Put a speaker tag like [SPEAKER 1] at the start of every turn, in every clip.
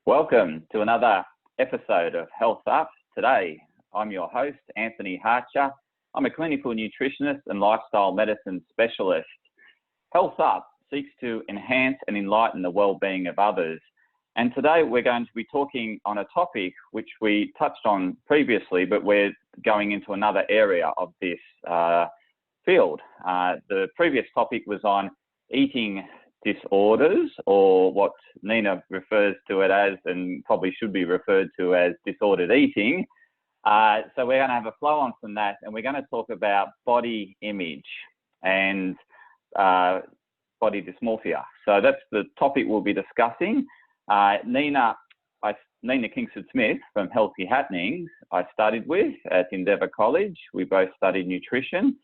[SPEAKER 1] Welcome to another episode of Health Up. Today, I'm your host, Anthony Hartcher. I'm a clinical nutritionist and lifestyle medicine specialist. Health Up seeks to enhance and enlighten the well-being of others. And today we're going to be talking on a topic which we touched on previously, but we're going into another area of this field. The previous topic was on eating disorders, or what Nina refers to it as, and probably should be referred to as, disordered eating. So we're going to have a flow on from that, and we're going to talk about body image and body dysmorphia. So that's the topic we'll be discussing. Nina Kingsford-Smith from Healthy Happenings, I studied with at Endeavour College. We both studied nutrition.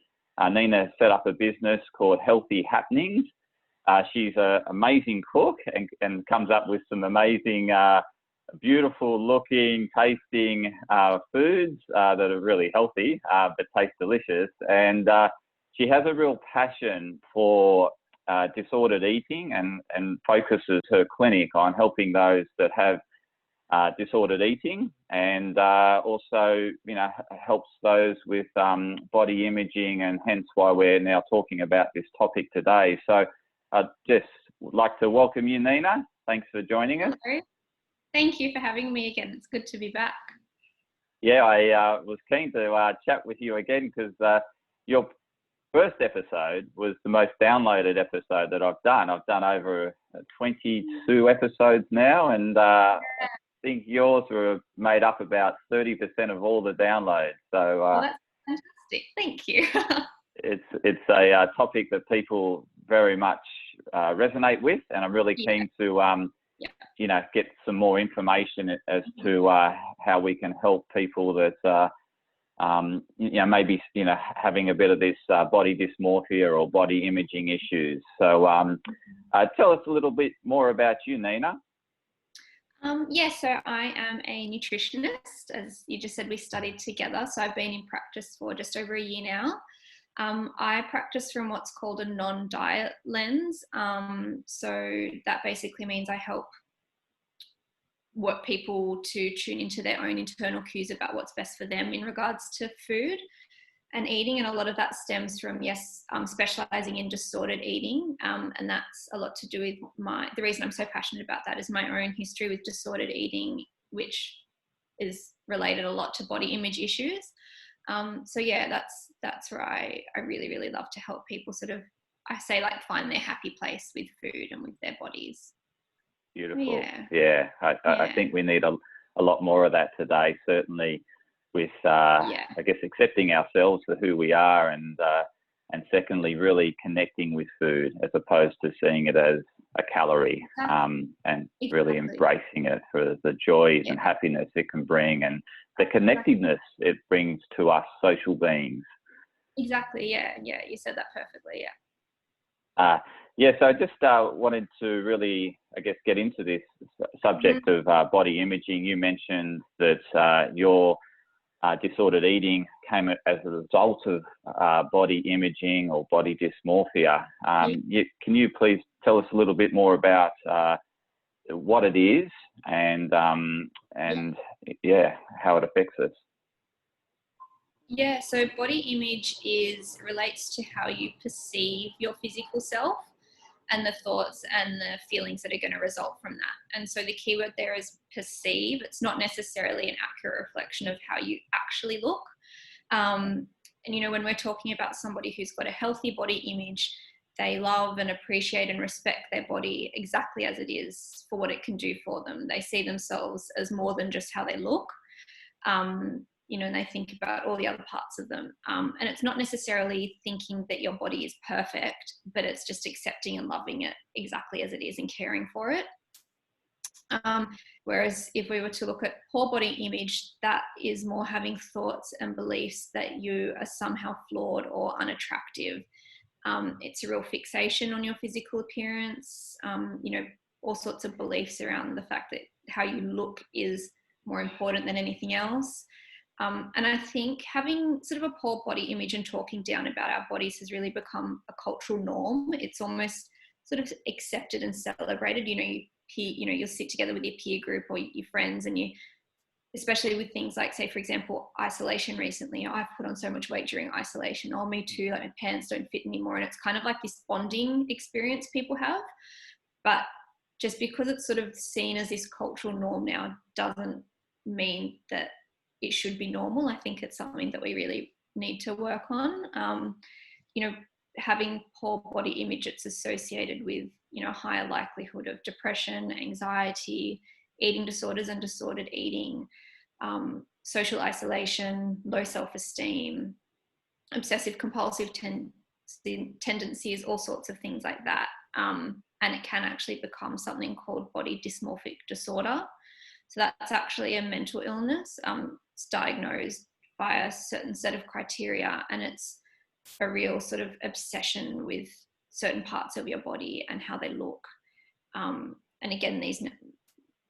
[SPEAKER 1] Nina set up a business called Healthy Happenings. She's an amazing cook and comes up with some amazing, beautiful looking, tasting foods that are really healthy, but taste delicious. And she has a real passion for disordered eating and focuses her clinic on helping those that have disordered eating, and also, helps those with body imaging, and hence why we're now talking about this topic today. So I'd just like to welcome you, Nina. Thanks for joining us.
[SPEAKER 2] Hello. Thank you for having me again. It's good to be back.
[SPEAKER 1] Yeah, I was keen to chat with you again because your first episode was the most downloaded episode that I've done. I've done over 22 episodes now, and I think yours were made up about 30% of all the downloads. So
[SPEAKER 2] well, that's fantastic. Thank you.
[SPEAKER 1] It's a topic that people very much resonate with, and I'm really keen to get some more information as to how we can help people that maybe having a bit of this body dysmorphia or body imaging issues. So tell us a little bit more about you, Nina.
[SPEAKER 2] So I am a nutritionist. As you just said, we studied together. So I've been in practice for just over a year now. I practice from what's called a non-diet lens. So that basically means I help work people to tune into their own internal cues about what's best for them in regards to food and eating. And a lot of that stems from, specialising in disordered eating. And that's a lot to do with the reason I'm so passionate about that is my own history with disordered eating, which is related a lot to body image issues. That's where I really, really love to help people find their happy place with food and with their bodies.
[SPEAKER 1] Beautiful. I think we need a lot more of that today, certainly with, I guess, accepting ourselves for who we are, and secondly, really connecting with food as opposed to seeing it as a calorie, and really embracing it for the joys and happiness it can bring, and the connectiveness it brings to us social beings.
[SPEAKER 2] Exactly. Yeah. You said that perfectly.
[SPEAKER 1] So I just wanted to really, I guess, get into this subject of body imaging. You mentioned that your disordered eating came as a result of body imaging or body dysmorphia. Can you please tell us a little bit more about what it is and how it affects us?
[SPEAKER 2] So body image relates to how you perceive your physical self and the thoughts and the feelings that are going to result from that. And so the key word there is perceive. It's not necessarily an accurate reflection of how you actually look. And when we're talking about somebody who's got a healthy body image, they love and appreciate and respect their body exactly as it is for what it can do for them. They see themselves as more than just how they look. And they think about all the other parts of them. And it's not necessarily thinking that your body is perfect, but it's just accepting and loving it exactly as it is and caring for it. Whereas if we were to look at poor body image, that is more having thoughts and beliefs that you are somehow flawed or unattractive. It's a real fixation on your physical appearance, all sorts of beliefs around the fact that how you look is more important than anything else. And I think having sort of a poor body image and talking down about our bodies has really become a cultural norm. It's almost sort of accepted and celebrated. peer, you'll sit together with your peer group or your friends, and especially with things like, say, for example, isolation recently. I've put on so much weight during isolation. Oh, me too. Like, my pants don't fit anymore. And it's kind of like this bonding experience people have. But just because it's sort of seen as this cultural norm now doesn't mean that it should be normal. I think it's something that we really need to work on. Having poor body image, it's associated with, higher likelihood of depression, anxiety, eating disorders and disordered eating, social isolation, low self-esteem, obsessive compulsive tendencies, all sorts of things like that. And it can actually become something called body dysmorphic disorder. So that's actually a mental illness. It's diagnosed by a certain set of criteria, and it's a real sort of obsession with certain parts of your body and how they look. And again, these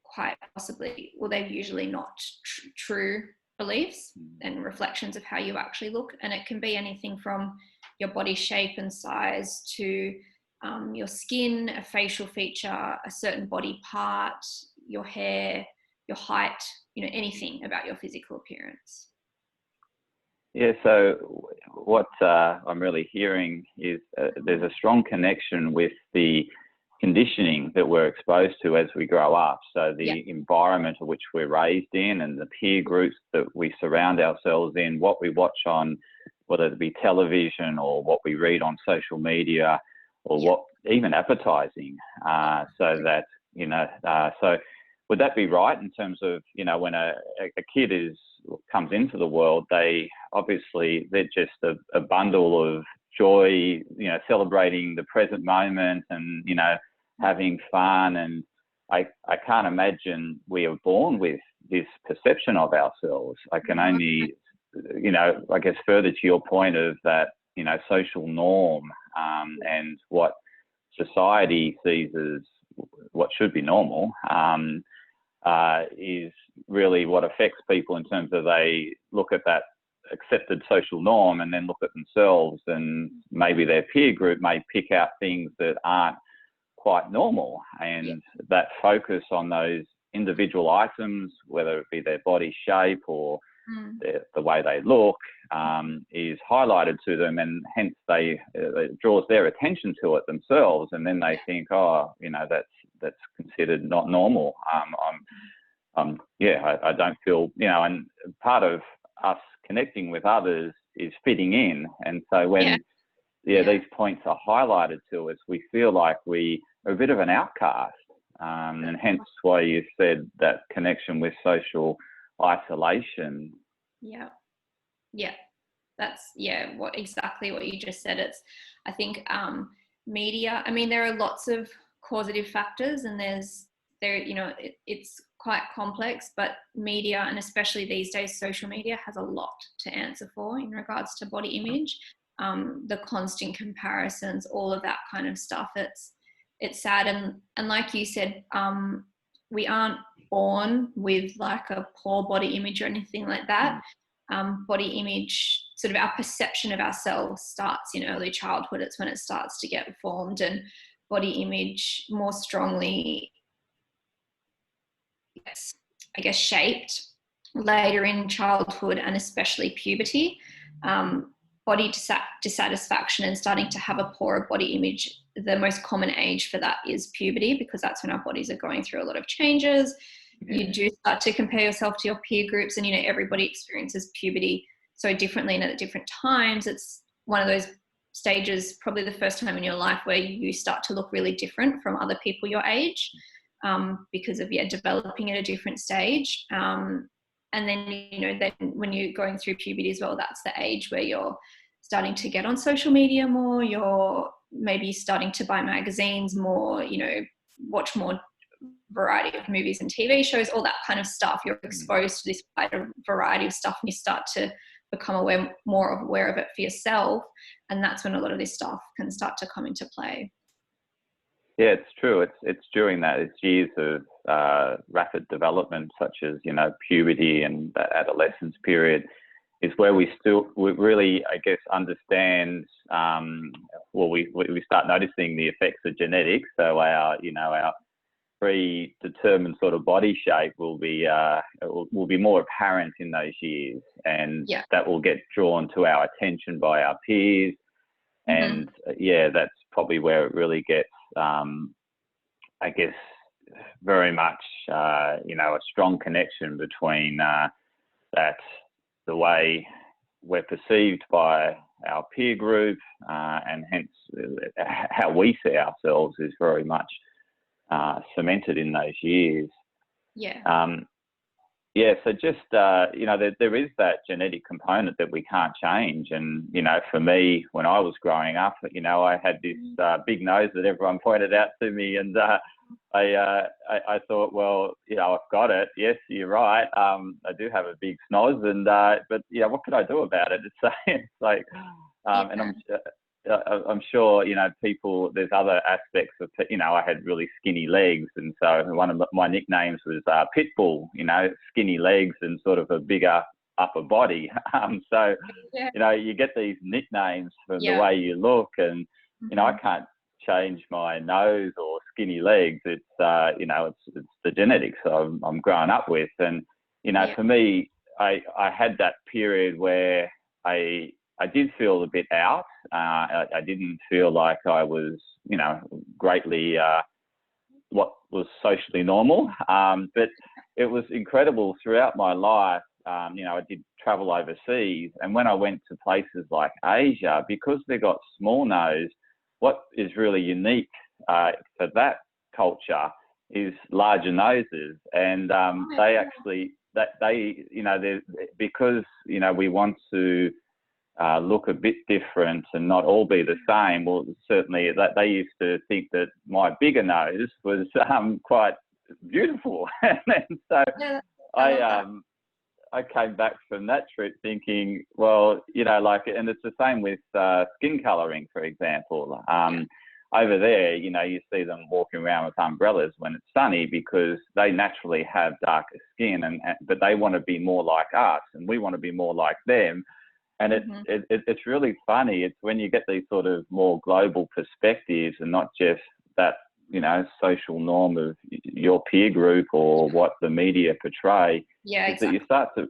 [SPEAKER 2] quite possibly, well, they're usually not true beliefs and reflections of how you actually look. And it can be anything from your body shape and size to your skin, a facial feature, a certain body part, your hair, your height, anything about your physical appearance.
[SPEAKER 1] Yeah, so what I'm really hearing is there's a strong connection with the conditioning that we're exposed to as we grow up. So the environment in which we're raised in, and the peer groups that we surround ourselves in, what we watch on, whether it be television or what we read on social media, or what even advertising. So would that be right in terms of, when a kid comes into the world, they're just a bundle of joy, celebrating the present moment and, having fun. And I can't imagine we are born with this perception of ourselves. I can only, I guess further to your point of that, social norm, and what society sees as what should be normal, is really what affects people in terms of they look at that accepted social norm and then look at themselves, and maybe their peer group may pick out things that aren't quite normal, and that focus on those individual items, whether it be their body shape or the way they look, is highlighted to them, and hence it draws their attention to it themselves, and then they think, that's considered not normal. I don't feel, and part of us connecting with others is fitting in, and so when these points are highlighted to us, we feel like we are a bit of an outcast, and hence why you said that connection with social isolation.
[SPEAKER 2] That's exactly what you just said. I think media, there are lots of causative factors, and it's quite complex, but media, and especially these days social media, has a lot to answer for in regards to body image. The constant comparisons, all of that kind of stuff, it's sad. And like you said, we aren't born with like a poor body image or anything like that. Body image, sort of our perception of ourselves, starts in early childhood. It's when it starts to get formed, and body image more strongly, I guess, shaped later in childhood, and especially puberty. Body dissatisfaction and starting to have a poorer body image, the most common age for that is puberty, because that's when our bodies are going through a lot of changes. You do start to compare yourself to your peer groups, and everybody experiences puberty so differently and at different times. It's one of those stages, probably the first time in your life, where you start to look really different from other people your age, because of developing at a different stage. And then then when you're going through puberty as well, that's the age where you're starting to get on social media more, you're maybe starting to buy magazines more, watch more variety of movies and TV shows, all that kind of stuff. You're exposed to this wider variety of stuff, and you start to become more aware of it for yourself, and that's when a lot of this stuff can start to come into play.
[SPEAKER 1] Yeah, it's true. It's during that, it's years of rapid development, such as puberty and that adolescence period, is where we really, I guess, understand. We start noticing the effects of genetics. So our predetermined sort of body shape will be more apparent in those years, and that will get drawn to our attention by our peers. And that's probably where it really gets, I guess, very much, a strong connection between the way we're perceived by our peer group, and hence how we see ourselves is very much cemented in those years. So just, there is that genetic component that we can't change. And, for me, when I was growing up, I had this big nose that everyone pointed out to me. And I thought, well, I've got it. Yes, you're right. I do have a big snoz. And, but, what can I do about it? It's like, and I'm sure, people, there's other aspects of, I had really skinny legs. And so one of my nicknames was Pitbull, skinny legs and sort of a bigger upper body. So, you get these nicknames from the way you look, and, I can't change my nose or skinny legs. It's, it's the genetics I'm growing up with. And, for me, I had that period where I did feel a bit out. I didn't feel like I was, greatly what was socially normal. But it was incredible throughout my life. I did travel overseas, and when I went to places like Asia, because they got small nose, what is really unique for that culture is larger noses, and they actually because we want to look a bit different and not all be the same. Well, certainly that they used to think that my bigger nose was quite beautiful, and so I came back from that trip thinking, well, and it's the same with skin colouring, for example. Over there, you see them walking around with umbrellas when it's sunny because they naturally have darker skin, but they want to be more like us, and we want to be more like them. And it's really funny. It's when you get these sort of more global perspectives and not just that, social norm of your peer group or what the media portray. That you start to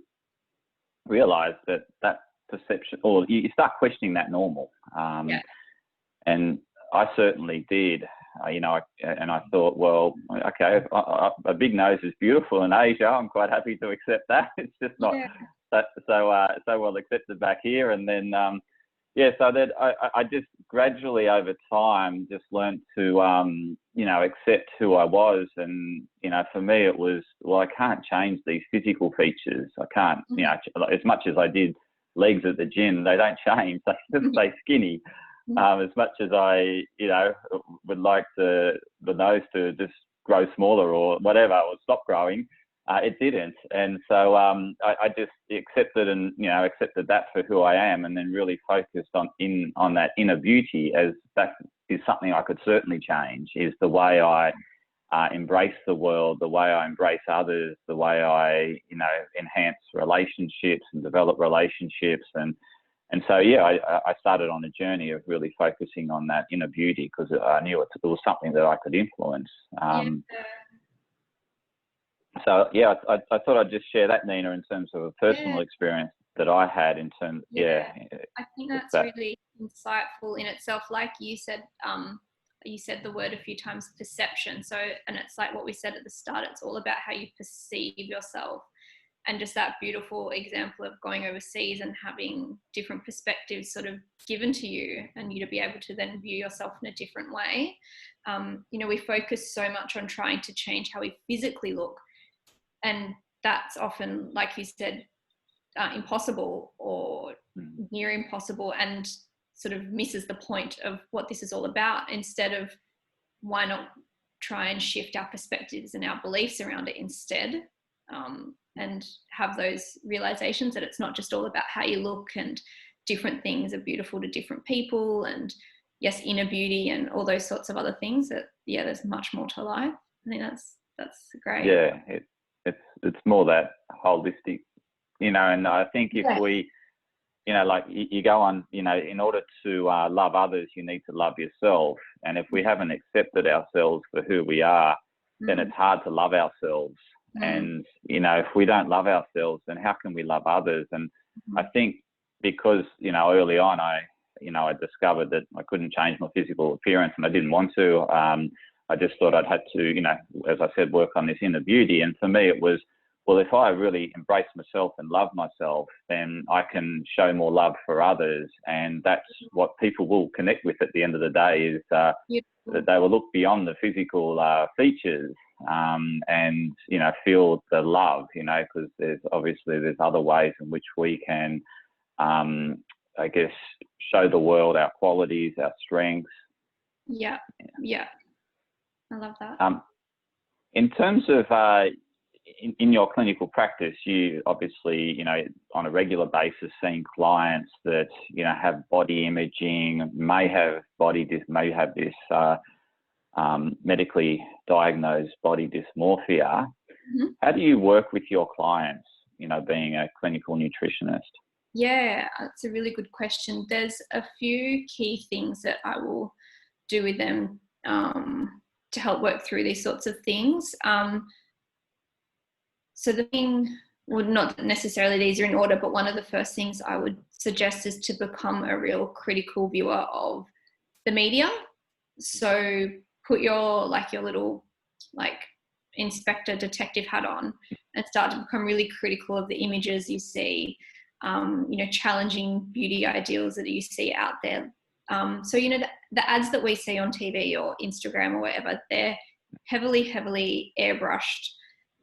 [SPEAKER 1] realise that perception, or you start questioning that normal. And I certainly did. And I thought, well, okay, a big nose is beautiful in Asia. I'm quite happy to accept that. It's just not so well accepted back here. And then, so that I just gradually over time just learned to, accept who I was. And, for me, it was, well, I can't change these physical features. I can't, as much as I did legs at the gym, they don't change. They just stay skinny. As much as I, would like the nose to just grow smaller or whatever, or stop growing, it didn't. And so I just accepted that for who I am, and then really focused on that inner beauty, as that is something I could certainly change, is the way I embrace the world, the way I embrace others, the way I, enhance relationships and develop relationships. And so, I started on a journey of really focusing on that inner beauty, because I knew it was something that I could influence. So, I thought I'd just share that, Nina, in terms of a personal experience that I had in terms,
[SPEAKER 2] I think that's really insightful in itself. Like you said the word a few times, perception. So, and it's like what we said at the start, it's all about how you perceive yourself. And just that beautiful example of going overseas and having different perspectives sort of given to you, and you to be able to then view yourself in a different way. We focus so much on trying to change how we physically look. And that's often, like you said, impossible or near impossible, and sort of misses the point of what this is all about. Instead of, why not try and shift our perspectives and our beliefs around it instead? And have those realizations that it's not just all about how you look, and different things are beautiful to different people, and yes, inner beauty and all those sorts of other things. That there's much more to life. I think that's great.
[SPEAKER 1] It's more that holistic, and I think if we, like you go on, in order to love others, you need to love yourself. And if we haven't accepted ourselves for who we are, then it's hard to love ourselves. And, you know, if we don't love ourselves, then how can we love others? And I think because, you know, early on, I discovered that I couldn't change my physical appearance, and I didn't want to. I just thought I'd had to, you know, as I said, work on this inner beauty. And for me, it was, well, if I really embrace myself and love myself, then I can show more love for others. And that's what people will connect with at the end of the day, is that they will look beyond the physical features and, you know, feel the love, you know, because there's other ways in which we can, I guess, show the world our qualities, our strengths.
[SPEAKER 2] Yeah. I love that.
[SPEAKER 1] In terms of in your clinical practice, you obviously, you know, on a regular basis seeing clients that, you know, have body imaging, may have this medically diagnosed body dysmorphia. How do you work with your clients, you know, being a clinical nutritionist?
[SPEAKER 2] Yeah, it's a really good question. There's a few key things that I will do with them to help work through these sorts of things. So the thing, well, not necessarily these are in order, but one of the first things I would suggest is to become a real critical viewer of the media. So put your little inspector detective hat on and start to become really critical of the images you see, you know, challenging beauty ideals that you see out there. So, you know, the ads that we see on TV or Instagram or whatever, they're heavily airbrushed.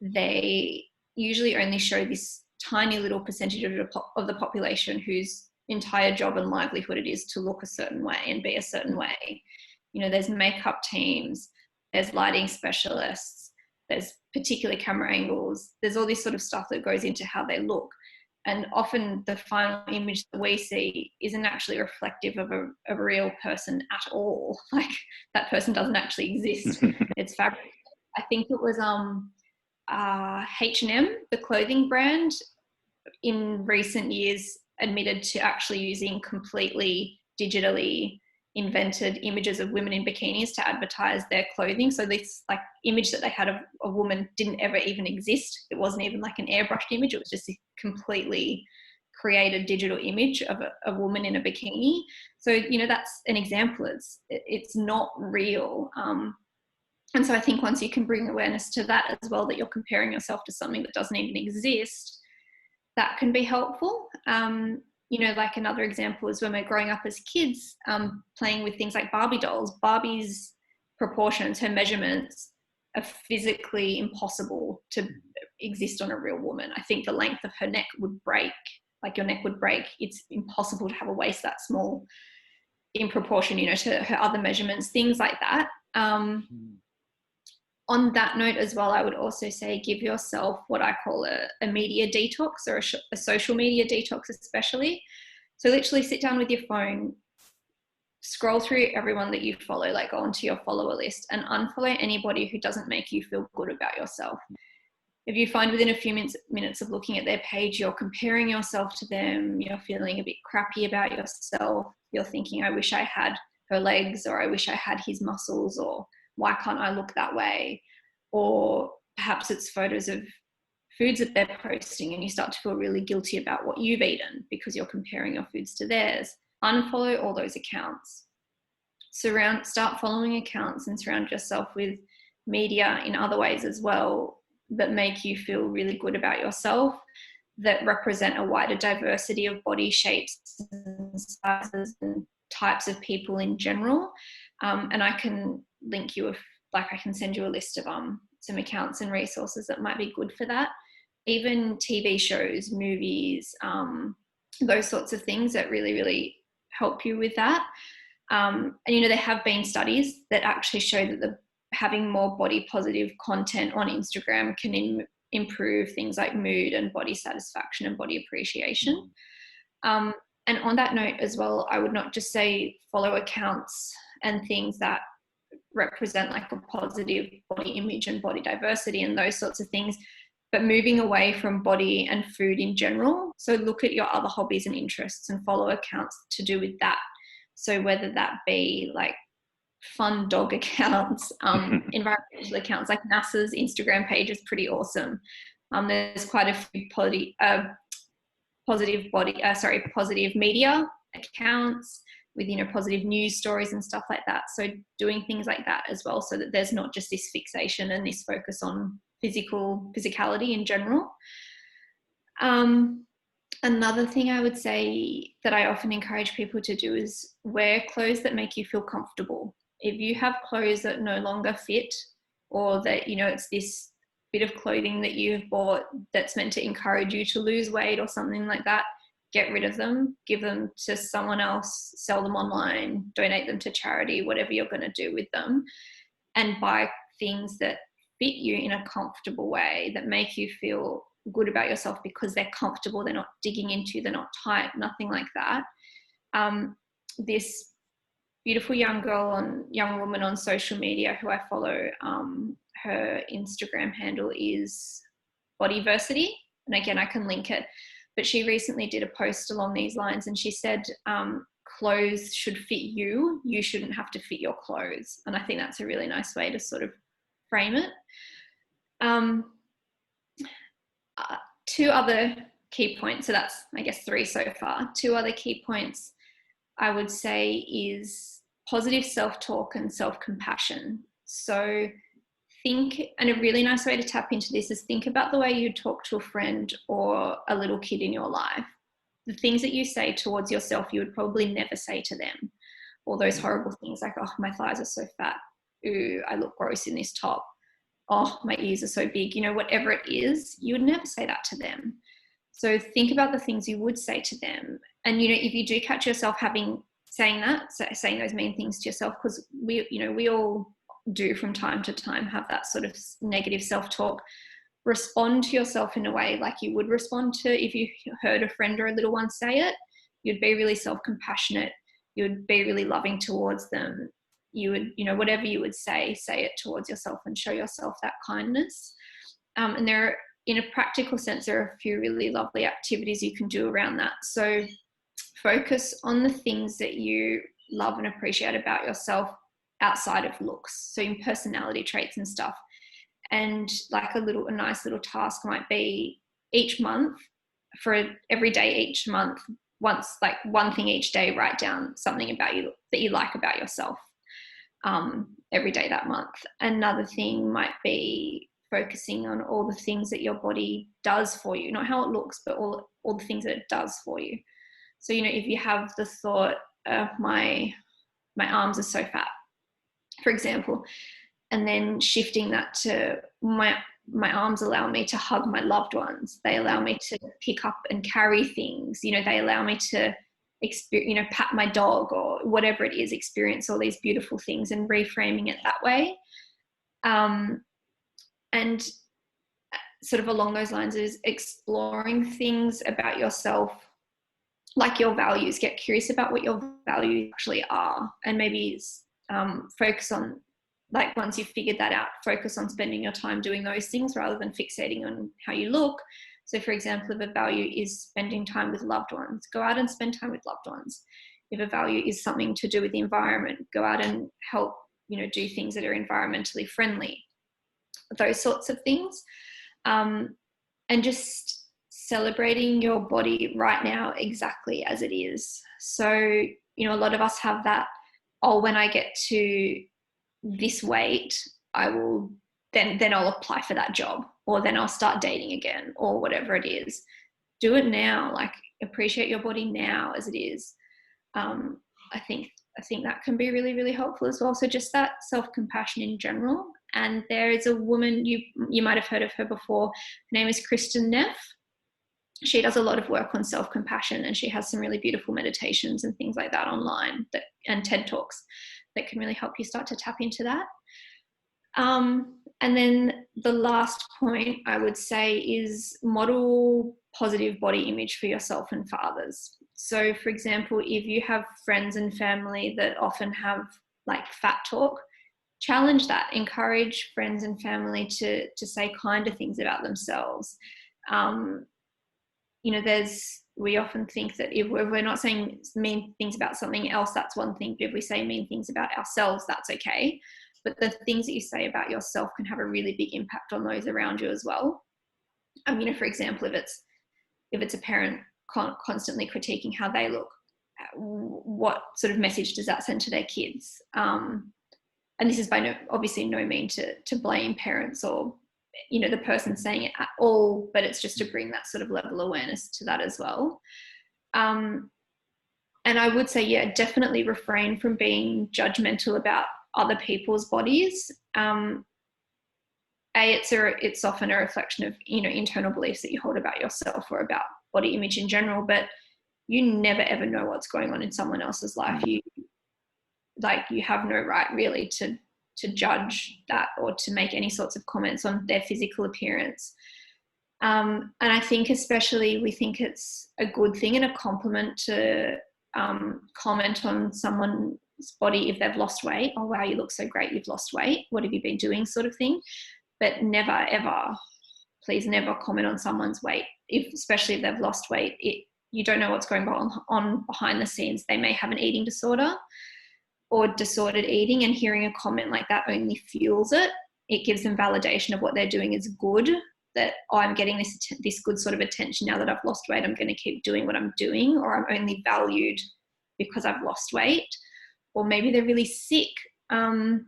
[SPEAKER 2] They usually only show this tiny little percentage of the population whose entire job and livelihood it is to look a certain way and be a certain way. You know, there's makeup teams, there's lighting specialists, there's particular camera angles, there's all this sort of stuff that goes into how they look. And often the final image that we see isn't actually reflective of a real person at all. Like, that person doesn't actually exist. It's fabric. I think it was H&M, the clothing brand, in recent years admitted to actually using completely digitally invented images of women in bikinis to advertise their clothing. So this image that they had of a woman didn't ever even exist. It wasn't even like an airbrushed image. It was just a completely created digital image of a woman in a bikini. So, you know, that's an example. It's not real. And so I think once you can bring awareness to that as well, that you're comparing yourself to something that doesn't even exist, that can be helpful. You know, like another example is when we're growing up as kids, playing with things like Barbie dolls. Barbie's proportions, her measurements are physically impossible to exist on a real woman. I think the length of her neck would break, like your neck would break. It's impossible to have a waist that small in proportion, you know, to her other measurements, things like that. On that note as well, I would also say give yourself what I call a media detox, or a social media detox especially. So literally sit down with your phone, scroll through everyone that you follow, like go onto your follower list and unfollow anybody who doesn't make you feel good about yourself. If you find within a few minutes of looking at their page, you're comparing yourself to them, you're feeling a bit crappy about yourself, you're thinking, I wish I had her legs, or I wish I had his muscles, or why can't I look that way? Or perhaps it's photos of foods that they're posting and you start to feel really guilty about what you've eaten because you're comparing your foods to theirs. Unfollow all those accounts. Start following accounts and surround yourself with media in other ways as well that make you feel really good about yourself, that represent a wider diversity of body shapes and sizes and types of people in general. And I can link you I can send you a list of some accounts and resources that might be good for that. Even TV shows, movies, those sorts of things that really, really help you with that. And, you know, there have been studies that actually show that having more body positive content on Instagram can improve things like mood and body satisfaction and body appreciation. And on that note as well, I would not just say follow accounts and things that represent like a positive body image and body diversity and those sorts of things, but moving away from body and food in general. So look at your other hobbies and interests and follow accounts to do with that. So whether that be like fun dog accounts, environmental accounts, like NASA's Instagram page is pretty awesome. There's quite a few positive media accounts with, you know, positive news stories and stuff like that. So doing things like that as well, so that there's not just this fixation and this focus on physicality in general. Another thing I would say that I often encourage people to do is wear clothes that make you feel comfortable. If you have clothes that no longer fit, or that, you know, it's this bit of clothing that you've bought that's meant to encourage you to lose weight or something like that, get rid of them, give them to someone else, sell them online, donate them to charity, whatever you're going to do with them, and buy things that fit you in a comfortable way, that make you feel good about yourself because they're comfortable, they're not digging into, they're not tight, nothing like that. This beautiful young woman on social media who I follow, her Instagram handle is Bodyversity, and again I can link it, but she recently did a post along these lines, and she said clothes should fit you, you shouldn't have to fit your clothes. And I think that's a really nice way to sort of frame it. Two other key points, so that's, I guess, 3 so far. 2 other key points I would say is positive self-talk and self-compassion. So think, and a really nice way to tap into this is think about the way you talk to a friend or a little kid in your life. The things that you say towards yourself, you would probably never say to them. All those horrible things like, oh, my thighs are so fat. Ooh, I look gross in this top. Oh, my ears are so big. You know, whatever it is, you would never say that to them. So think about the things you would say to them. And, you know, if you do catch yourself saying those mean things to yourself, because we all do from time to time have that sort of negative self-talk, respond to yourself in a way like you would respond to if you heard a friend or a little one say it. You'd be really self-compassionate. You would be really loving towards them. You would, you know, whatever you would say it towards yourself and show yourself that kindness. And there are, in a practical sense, there are a few really lovely activities you can do around that. So focus on the things that you love and appreciate about yourself outside of looks, so in personality traits and stuff. And like a nice little task might be each month, for every day each month, once, like one thing each day, write down something about you that you like about yourself every day that month. Another thing might be focusing on all the things that your body does for you, not how it looks, but all the things that it does for you. So, you know, if you have the thought, my arms are so fat, for example, and then shifting that to my arms allow me to hug my loved ones. They allow me to pick up and carry things. You know, they allow me to pat my dog or whatever it is, experience all these beautiful things, and reframing it that way. And sort of along those lines is exploring things about yourself, like your values. Get curious about what your values actually are, and maybe focus on, like, once you've figured that out, focus on spending your time doing those things rather than fixating on how you look. So, for example, if a value is spending time with loved ones, go out and spend time with loved ones. If a value is something to do with the environment, go out and help, you know, do things that are environmentally friendly, those sorts of things. And just celebrating your body right now exactly as it is. So, you know, a lot of us have that, oh, when I get to this weight, I will then I'll apply for that job, or then I'll start dating again, or whatever it is. Do it now. Like, appreciate your body now as it is. I think that can be really, really helpful as well. So just that self-compassion in general. And there is a woman, you might have heard of her before. Her name is Kristen Neff. She does a lot of work on self-compassion, and she has some really beautiful meditations and things like that online, and TED Talks that can really help you start to tap into that. And then the last point I would say is model positive body image for yourself and for others. So, for example, if you have friends and family that often have like fat talk, challenge that. Encourage friends and family to say kinder things about themselves. You know, there's we often think that if we're not saying mean things about something else, that's one thing. But if we say mean things about ourselves, that's okay. But the things that you say about yourself can have a really big impact on those around you as well. For example, if it's a parent constantly critiquing how they look, what sort of message does that send to their kids? And this is by obviously no mean to blame parents or the person saying it at all, but it's just to bring that sort of level of awareness to that as well. And I would say, yeah, definitely refrain from being judgmental about other people's bodies. It's often a reflection of internal beliefs that you hold about yourself or about body image in general, but you never ever know what's going on in someone else's life. You have no right really to judge that or to make any sorts of comments on their physical appearance. And I think especially we think it's a good thing and a compliment to comment on someone's body if they've lost weight. Oh, wow, you look so great, you've lost weight. What have you been doing, sort of thing. But never, ever, please never comment on someone's weight, especially if they've lost weight. You don't know what's going on behind the scenes. They may have an eating disorder or disordered eating, and hearing a comment like that only fuels it. It gives them validation of what they're doing is good, that I'm getting this good sort of attention now that I've lost weight. I'm going to keep doing what I'm doing, or I'm only valued because I've lost weight. Or maybe they're really sick. In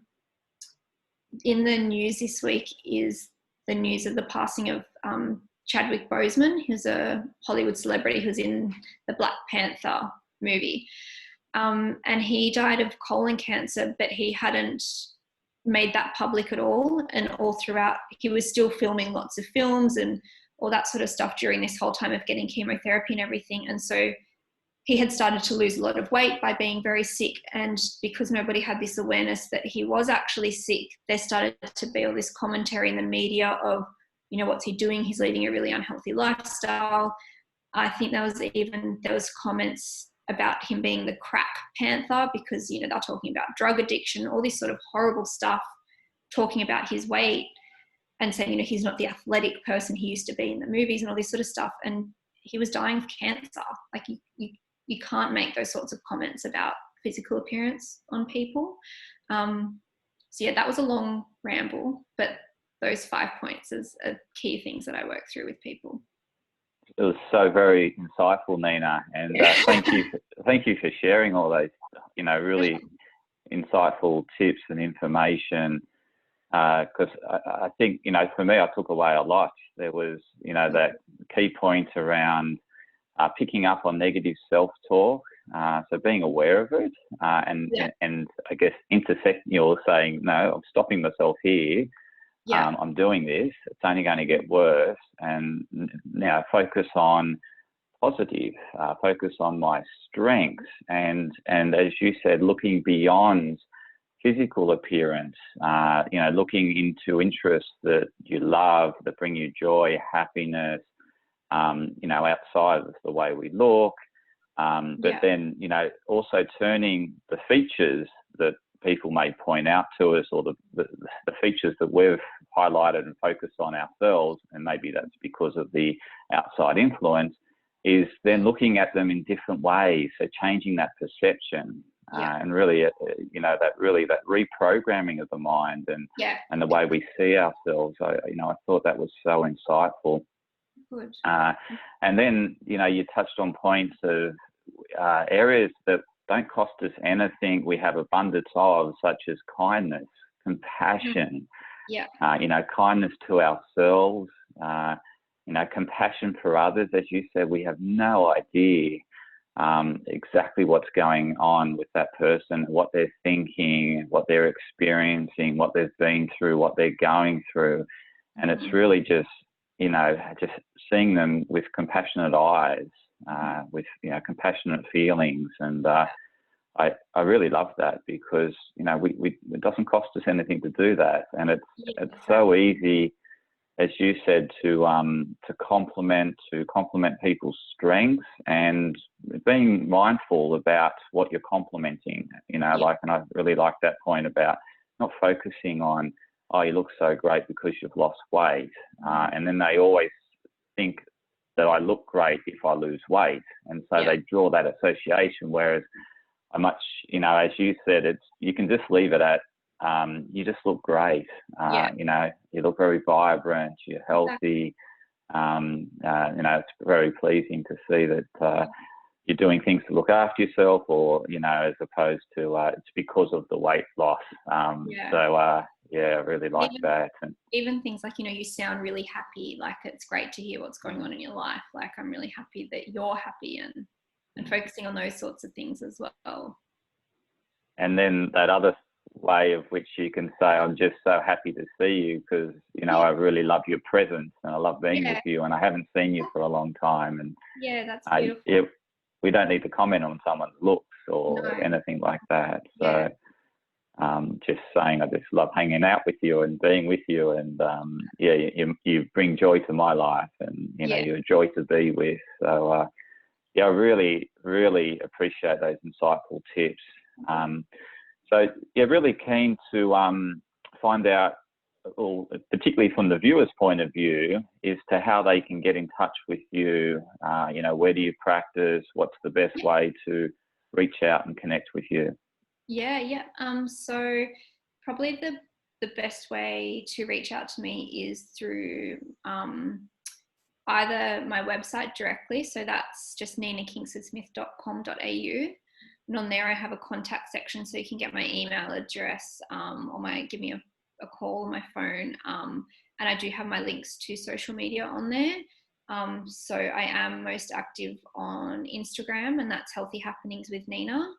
[SPEAKER 2] the news this week is the news of the passing of Chadwick Boseman, who's a Hollywood celebrity who's in the Black Panther movie. And he died of colon cancer, but he hadn't made that public at all. And all throughout, he was still filming lots of films and all that sort of stuff during this whole time of getting chemotherapy and everything. And so he had started to lose a lot of weight by being very sick. And because nobody had this awareness that he was actually sick, there started to be all this commentary in the media of, what's he doing? He's leading a really unhealthy lifestyle. I think there was comments about him being the crack panther because, they're talking about drug addiction, all this sort of horrible stuff, talking about his weight and saying, he's not the athletic person he used to be in the movies and all this sort of stuff. And he was dying of cancer. Like you can't make those sorts of comments about physical appearance on people. So yeah, that was a long ramble, but those 5 points are key things that I work through with people.
[SPEAKER 1] It was so very insightful, Nina, and thank you for sharing all those, really insightful tips and information. Because I think, for me, I took away a lot. There was, that key point around picking up on negative self-talk, so being aware of it, and I guess intersecting or saying, no, I'm stopping myself here. I'm doing this, it's only going to get worse, and now focus on positive, focus on my strengths, and as you said, looking beyond physical appearance, looking into interests that you love, that bring you joy, happiness, outside of the way we look, but then, also turning the features that people may point out to us, or the features that we've highlighted and focused on ourselves, and maybe that's because of the outside influence, is then looking at them in different ways. So changing that perception, and really, that reprogramming of the mind and the way we see ourselves. I thought that was so insightful.
[SPEAKER 2] Good.
[SPEAKER 1] And then, you touched on points of areas that don't cost us anything, we have abundance of, such as kindness, compassion, kindness to ourselves, compassion for others. As you said, we have no idea exactly what's going on with that person, what they're thinking, what they're experiencing, what they've been through, what they're going through. And it's really just seeing them with compassionate eyes, with compassionate feelings, and I really love that, because it doesn't cost us anything to do that, and it's so easy, as you said, to complement people's strengths, and being mindful about what you're complimenting. And I really like that point about not focusing on, oh, you look so great because you've lost weight, and then they always think that I look great if I lose weight. And so they draw that association, whereas I much, you know, as you said, you can just leave it at, you just look great. You know, you look very vibrant, you're healthy. You know, it's very pleasing to see that you're doing things to look after yourself, or, you know, as opposed to it's because of the weight loss. So yeah, I really like that. And
[SPEAKER 2] even things like, you know, you sound really happy. Like, it's great to hear what's going on in your life. Like, I'm really happy that you're happy, and focusing on those sorts of things as well.
[SPEAKER 1] And then that other way of which you can say, I'm just so happy to see you because, you know, I really love your presence and I love being with you, and I haven't seen you for a long time. And
[SPEAKER 2] that's beautiful.
[SPEAKER 1] We don't need to comment on someone's looks or anything like that. So just saying, I just love hanging out with you and being with you, and you bring joy to my life, and you know, you're a joy to be with. So I really, really appreciate those insightful tips. So really keen to find out, particularly from the viewer's point of view, as to how they can get in touch with you. You know, where do you practice? What's the best way to reach out and connect with you?
[SPEAKER 2] So probably the best way to reach out to me is through either my website directly, so that's just ninakingsfordsmith.com.au, and on there I have a contact section, so you can get my email address or give me a call on my phone, and I do have my links to social media on there. So I am most active on Instagram, and that's Healthy Happenings with Nina.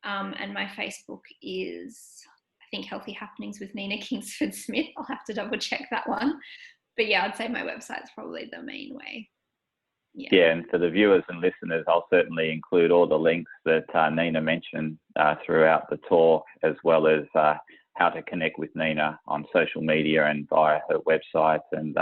[SPEAKER 2] And my Facebook is, I think, Healthy Happenings with Nina Kingsford-Smith. I'll have to double check that one. But yeah, I'd say my website's probably the main way.
[SPEAKER 1] And for the viewers and listeners, I'll certainly include all the links that Nina mentioned throughout the talk, as well as how to connect with Nina on social media and via her website. And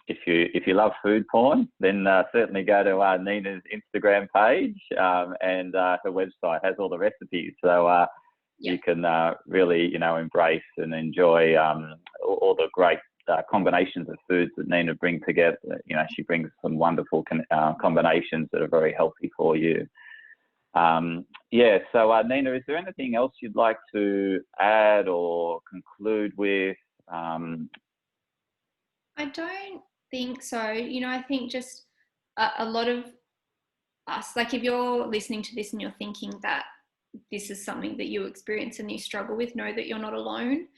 [SPEAKER 1] if you love food porn, then certainly go to Nina's Instagram page, and her website has all the recipes. So you can really, you know, embrace and enjoy all the great combinations of foods that Nina brings together. You know, she brings some wonderful combinations that are very healthy for you. So Nina, is there anything else you'd like to add or conclude with?
[SPEAKER 2] I don't think so. You know, I think just a lot of us, like if you're listening to this and you're thinking that this is something that you experience and you struggle with, know that you're not alone.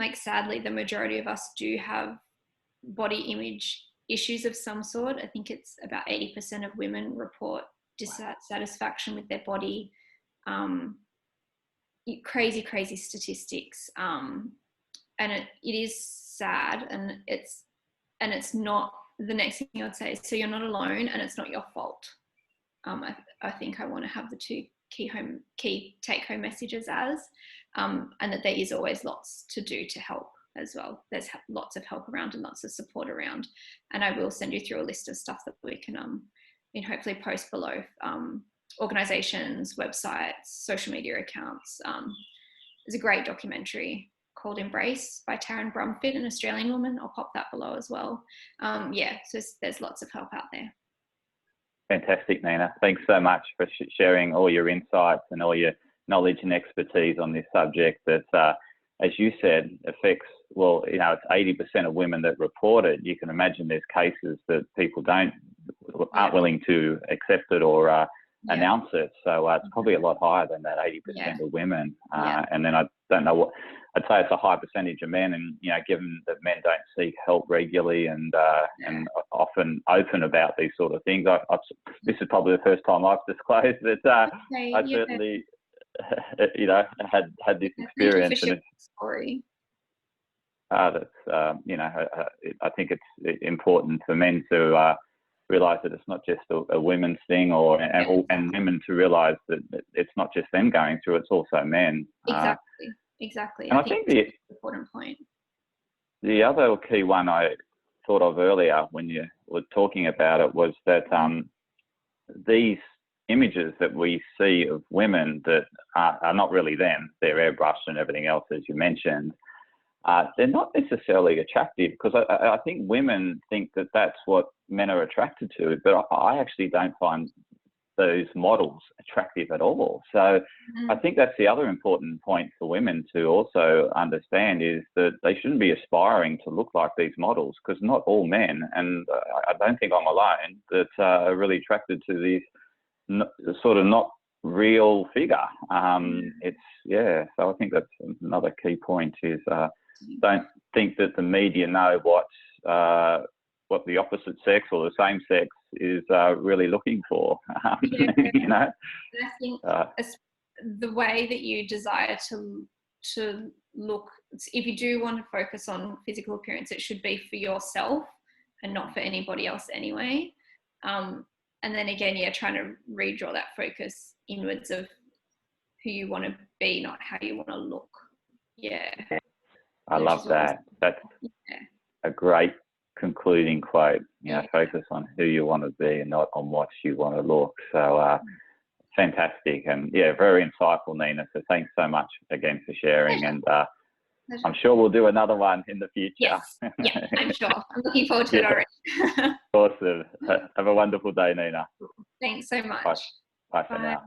[SPEAKER 2] Like, sadly, the majority of us do have body image issues of some sort. I think it's about 80% of women report dissatisfaction with their body. Crazy statistics. And it is sad, and it's not, the next thing I'd say is, so you're not alone and it's not your fault. I think I want to have the two key take-home messages as, and that there is always lots to do to help as well. There's lots of help around and lots of support around, and I will send you through a list of stuff that we can hopefully post below, organisations, websites, social media accounts. There's a great documentary called Embrace by Taryn Brumfitt, an Australian woman. I'll pop that below as well. So there's lots of help out there.
[SPEAKER 1] Fantastic, Nina. Thanks so much for sharing all your insights and all your knowledge and expertise on this subject that, as you said, affects, well, you know, it's 80% of women that report it. You can imagine there's cases that people aren't willing to accept it or announce it. So it's probably a lot higher than that 80% of women. And then I don't know what, I'd say it's a high percentage of men, and, you know, given that men don't seek help regularly and often open about these sort of things, this is probably the first time I've disclosed that I certainly, you know, had this experience. And it's
[SPEAKER 2] story.
[SPEAKER 1] That's, you know, I think it's important for men to realise that it's not just a women's thing, and women to realise that it's not just them going through, it's also men.
[SPEAKER 2] Exactly.
[SPEAKER 1] And I think the
[SPEAKER 2] important point.
[SPEAKER 1] The other key one I thought of earlier when you were talking about it was that these images that we see of women that are not really them, they're airbrushed and everything else, as you mentioned, they're not necessarily attractive, because I think women think that that's what men are attracted to, but I actually don't find those models attractive at all. So I think that's the other important point for women to also understand, is that they shouldn't be aspiring to look like these models, because not all men, and I don't think I'm alone, that are really attracted to these sort of not real figure. So I think that's another key point, is don't think that the media know what the opposite sex or the same sex is really looking for. You know,
[SPEAKER 2] I think the way that you desire to look, if you do want to focus on physical appearance, it should be for yourself and not for anybody else anyway. And then again, trying to redraw that focus inwards of who you want to be, not how you want to look. Yeah.
[SPEAKER 1] I love that. That's a great concluding quote. Focus on who you want to be and not on what you want to look. So fantastic, and very insightful, Nina. So thanks so much again for sharing. And I'm sure we'll do another one in the future.
[SPEAKER 2] Yes, yeah, I'm sure. I'm looking forward to it already.
[SPEAKER 1] Awesome. Have a wonderful day, Nina.
[SPEAKER 2] Thanks so much.
[SPEAKER 1] Bye for now.